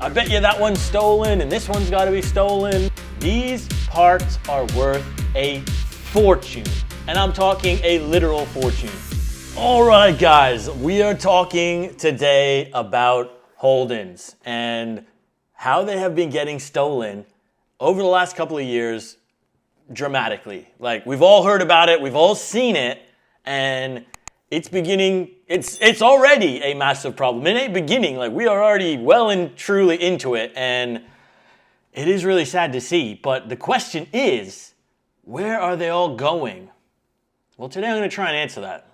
I bet you that one's stolen and this one's got to be stolen. These parts are worth a fortune. And I'm talking a literal fortune. All right, guys, we are talking today about Holdens and how they have been getting stolen over the last couple of years dramatically. Like, we've all heard about it, we've all seen it, and it's already a massive problem. It ain't beginning, like, we are already well and truly into it, and it is really sad to see. But the question is, where are they all going? Well, today I'm going to try and answer that.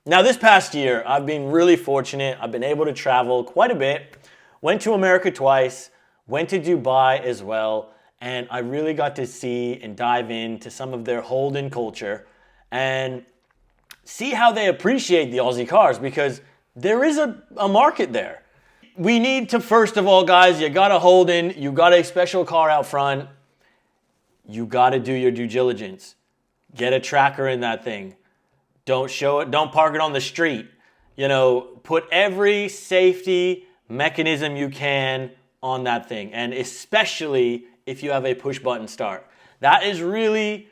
Now, this past year, I've been really fortunate. I've been able to travel quite a bit. Went to America twice, went to Dubai as well, and I really got to see and dive into some of their Holden culture and see how they appreciate the Aussie cars, because there is a market there. We need to, first of all, guys, you got a Holden, you got a special car out front, you got to do your due diligence. Get a tracker in that thing. Don't show it. Don't park it on the street. You know, put every safety mechanism you can on that thing. And especially if you have a push button start. That is really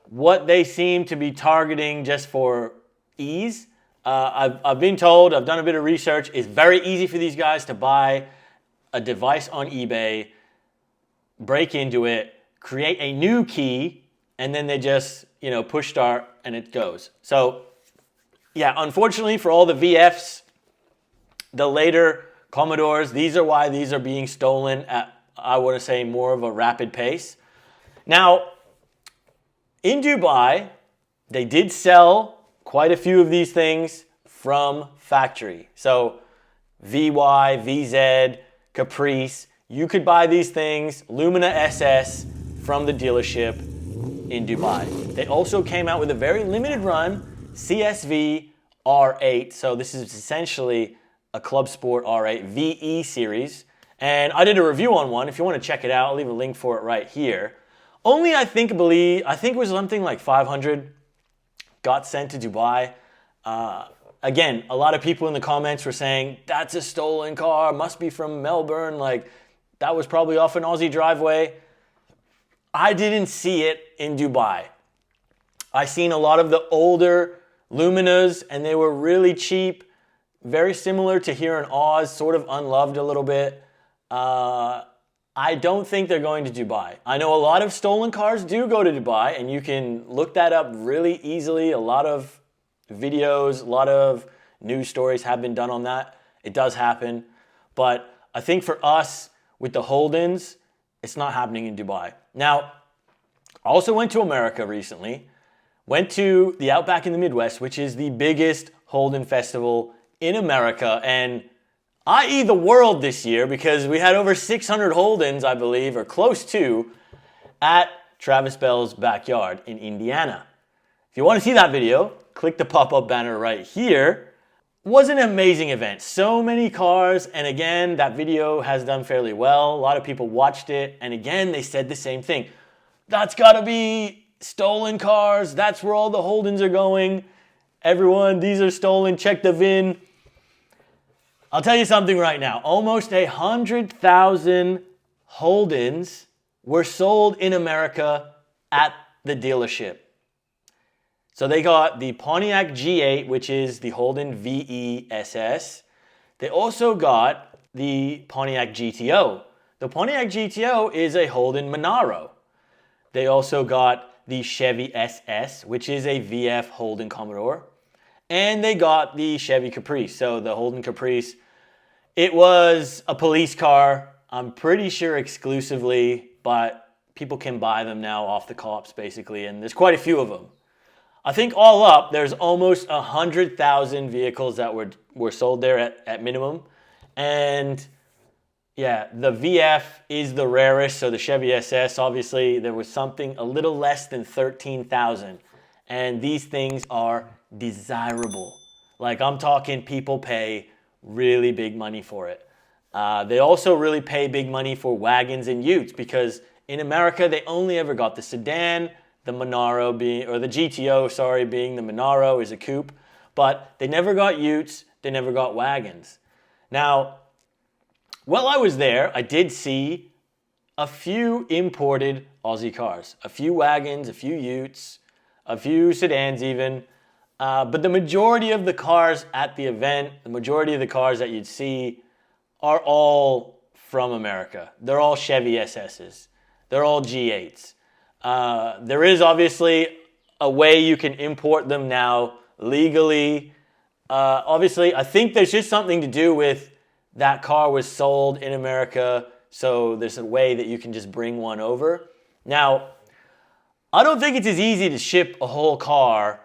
what they seem to be targeting just for ease. I've been told, I've done a bit of research, it's very easy for these guys to buy a device on eBay, break into it, create a new key, and then they just, push start and it goes. So, yeah, unfortunately for all the VFs, the later Commodores, these are why these are being stolen at, I want to say, more of a rapid pace. Now, in Dubai, they did sell quite a few of these things from factory. So, VY, VZ, Caprice, you could buy these things, Lumina SS, from the dealership in Dubai. They also came out with a very limited run CSV R8. So this is essentially a Club Sport R8 VE series. And I did a review on one. If you want to check it out, I'll leave a link for it right here. Only I think it was something like 500 got sent to Dubai. Again, a lot of people in the comments were saying, that's a stolen car, must be from Melbourne. Like, that was probably off an Aussie driveway. I didn't see it in Dubai. I seen a lot of the older Luminas, and they were really cheap, very similar to here in Oz, sort of unloved a little bit. I don't think they're going to Dubai. I know a lot of stolen cars do go to Dubai, and you can look that up really easily. A lot of videos, a lot of news stories have been done on that. It does happen. But I think for us, with the Holdens, it's not happening in Dubai. Now, I also went to America recently. Went to the Outback in the Midwest, which is the biggest Holden festival in America, and i.e. the world this year, because we had over 600 Holdens, I believe, or close to, at Travis Bell's backyard in Indiana. If you want to see that video, click the pop-up banner right here. It was an amazing event. So many cars, and again, that video has done fairly well. A lot of people watched it, and again, they said the same thing. That's got to be stolen cars. That's where all the Holdens are going. Everyone, these are stolen. Check the VIN. I'll tell you something right now. Almost 100,000 Holdens were sold in America at the dealership. So they got the Pontiac G8, which is the Holden VE SS. They also got the Pontiac GTO. The Pontiac GTO is a Holden Monaro. They also got the Chevy SS, which is a VF Holden Commodore. And they got the Chevy Caprice. So the Holden Caprice, it was a police car, I'm pretty sure exclusively, but people can buy them now off the cops basically, and there's quite a few of them. I think all up, there's almost 100,000 vehicles that were sold there at minimum. And yeah, the VF is the rarest, so the Chevy SS, obviously, there was something a little less than 13,000. And these things are desirable. Like, I'm talking people pay really big money for it. They also really pay big money for wagons and utes, because in America, they only ever got the sedan, the Monaro being, or the GTO, sorry, being the Monaro is a coupe, but they never got utes, they never got wagons. Now, While I was there, I did see a few imported Aussie cars, a few wagons, a few utes, a few sedans even. But the majority of the cars at the event, the majority of the cars that you'd see are all from America. They're all Chevy SSs. They're all G8s. There is obviously a way you can import them now legally. Obviously, I think there's just something to do with that car was sold in America, so there's a way that you can just bring one over. Now, I don't think it's as easy to ship a whole car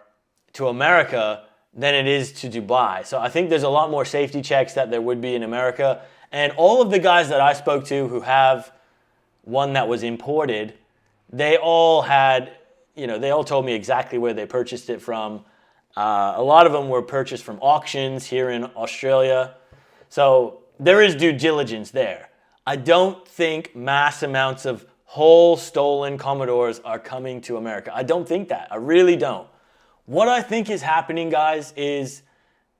to America than it is to Dubai. So I think there's a lot more safety checks that there would be in America. And all of the guys that I spoke to who have one that was imported, they all had, they all told me exactly where they purchased it from. A lot of them were purchased from auctions here in Australia. So there is due diligence there. I don't think mass amounts of whole stolen Commodores are coming to America. I don't think that. I really don't. What I think is happening, guys, is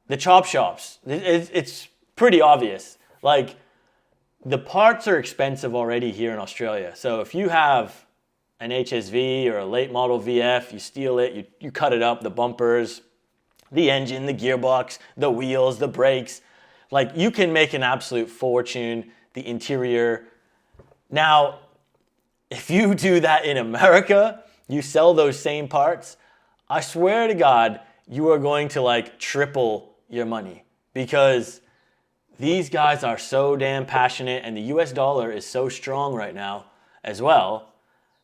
the chop shops. It's pretty obvious. Like, the parts are expensive already here in Australia. So if you have an HSV or a late model VF, you steal it, you cut it up, the bumpers, the engine, the gearbox, the wheels, the brakes. Like, you can make an absolute fortune, the interior. Now, if you do that in America, you sell those same parts, I swear to God, you are going to triple your money, because these guys are so damn passionate, and the US dollar is so strong right now as well,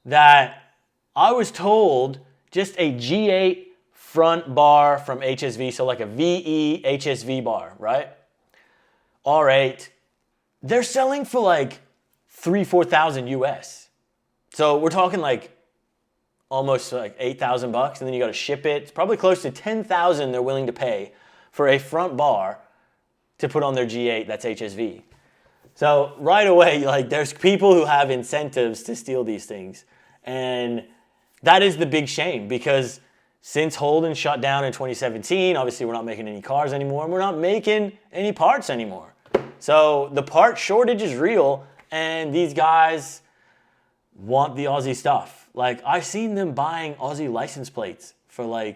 that I was told just a G8 front bar from HSV, so like a VE HSV bar, right? R8, they're selling for $3,000-4,000 US. So we're talking almost $8,000 bucks, and then you got to ship it. It's probably close to $10,000 they're willing to pay for a front bar to put on their G8 that's HSV. So right away, there's people who have incentives to steal these things. And that is the big shame, because since Holden shut down in 2017, obviously we're not making any cars anymore, and we're not making any parts anymore. So the part shortage is real, and these guys want the Aussie stuff. I've seen them buying Aussie license plates for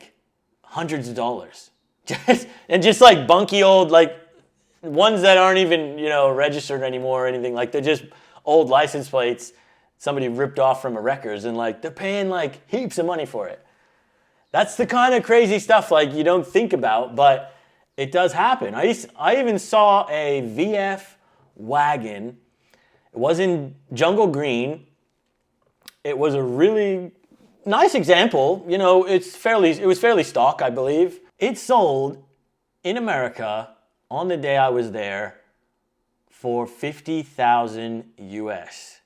hundreds of dollars. Just bunky old, ones that aren't even, registered anymore or anything. They're just old license plates somebody ripped off from a wreckers, and they're paying heaps of money for it. That's the kind of crazy stuff you don't think about, but it does happen. I even saw a VF wagon. It was in jungle green. It was a really nice example. It was fairly stock, I believe. It sold in America on the day I was there for $50,000 US.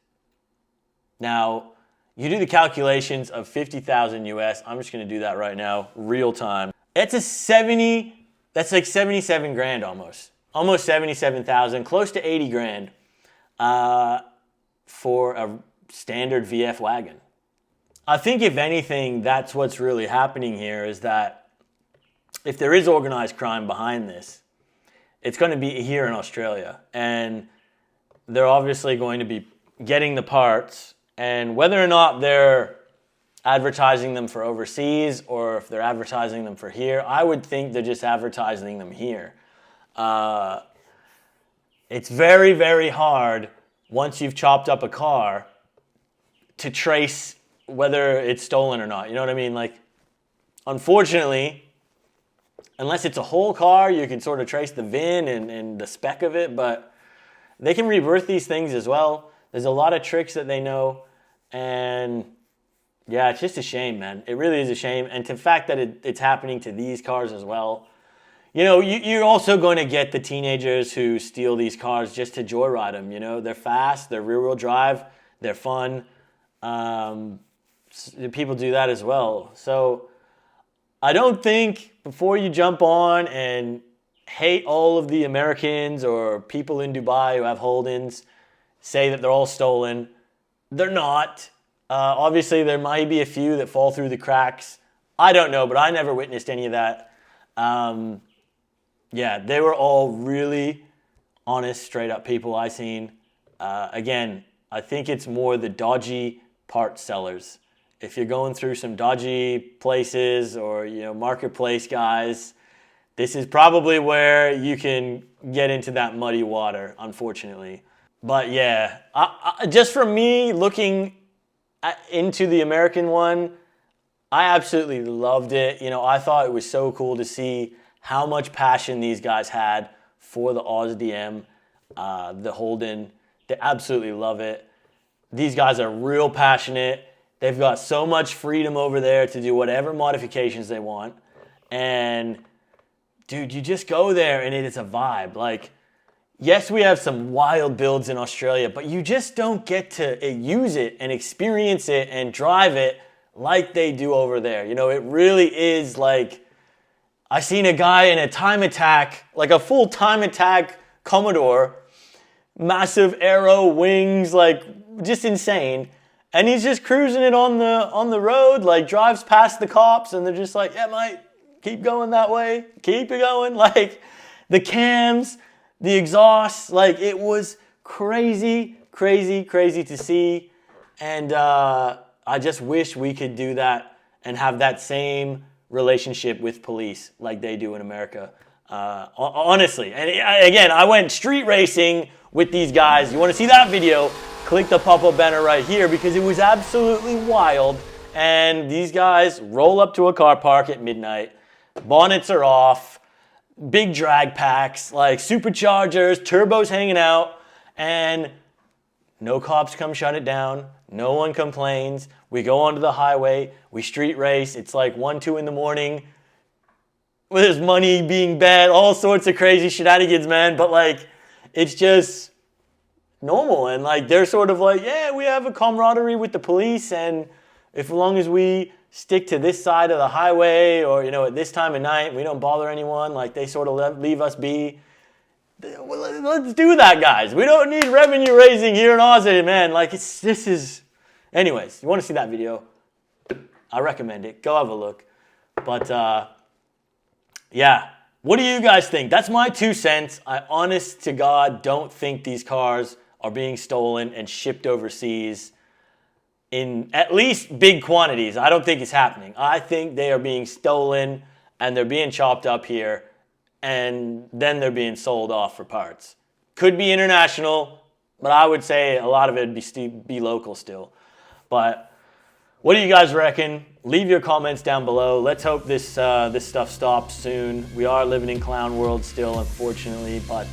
Now, you do the calculations of $50,000 US. I'm just going to do that right now, real time. That's that's 77 grand almost. Almost 77,000, close to 80 grand for a standard VF wagon. I think if anything, that's what's really happening here, is that if there is organized crime behind this, it's going to be here in Australia. And they're obviously going to be getting the parts, and whether or not they're advertising them for overseas or if they're advertising them for here, I would think they're just advertising them here. It's very, very hard once you've chopped up a car to trace whether it's stolen or not. You know what I mean? Unfortunately, unless it's a whole car, you can sort of trace the VIN and the spec of it, but they can rebirth these things as well. There's a lot of tricks that they know, and yeah, it's just a shame, man. It really is a shame. And the fact that it's happening to these cars as well. You're also going to get the teenagers who steal these cars just to joyride them. They're fast, they're rear-wheel drive, they're fun. People do that as well. So I don't think, before you jump on and hate all of the Americans or people in Dubai who have Holdens, say that they're all stolen. They're not. Obviously, there might be a few that fall through the cracks. I don't know, but I never witnessed any of that. Yeah, they were all really honest, straight up people I seen. Again, I think it's more the dodgy part sellers. If you're going through some dodgy places or, marketplace guys, this is probably where you can get into that muddy water, unfortunately. But yeah, just from me looking into the American one, I absolutely loved it. I thought it was so cool to see how much passion these guys had for the Oz DM, the Holden. They absolutely love it. These guys are real passionate. They've got so much freedom over there to do whatever modifications they want. And dude, you just go there and it is a vibe. Like, yes, we have some wild builds in Australia, but you just don't get to use it and experience it and drive it like they do over there. It really is like, I seen a guy in a time attack, like a full time attack Commodore, massive arrow wings, like just insane. And he's just cruising it on the road, like drives past the cops and they're just like, yeah, mate, keep going that way, keep it going. Like the cams, the exhaust, like it was crazy, crazy, crazy to see. And I just wish we could do that and have that same relationship with police like they do in America. Honestly. And again, I went street racing with these guys. You want to see that video? Click the pop-up banner right here because it was absolutely wild. And these guys roll up to a car park at midnight. Bonnets are off. Big drag packs, like superchargers, turbos hanging out. And no cops come shut it down. No one complains. We go onto the highway. We street race. It's like 1, 2 in the morning. There's money being bet, all sorts of crazy shenanigans, man. But like, it's just normal. And like, they're sort of like, yeah, we have a camaraderie with the police. And as long as we stick to this side of the highway or, at this time of night, we don't bother anyone. Like, they sort of leave us be. Let's do that, guys. We don't need revenue raising here in Aussie, man. Like, anyways, you want to see that video? I recommend it. Go have a look. But, yeah. What do you guys think? That's my 2 cents. I, honest to God, don't think these cars are being stolen and shipped overseas in at least big quantities. I don't think it's happening. I think they are being stolen and they're being chopped up here and then they're being sold off for parts. Could be international, but I would say a lot of it would be local still. But what do you guys reckon? Leave your comments down below. Let's hope this stuff stops soon. We are living in clown world still, unfortunately, but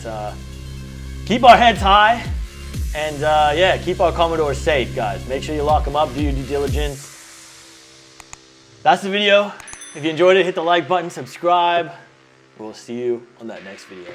keep our heads high and yeah, keep our Commodores safe, guys. Make sure you lock them up, do your due diligence. That's the video. If you enjoyed it, hit the like button, subscribe. We'll see you on that next video.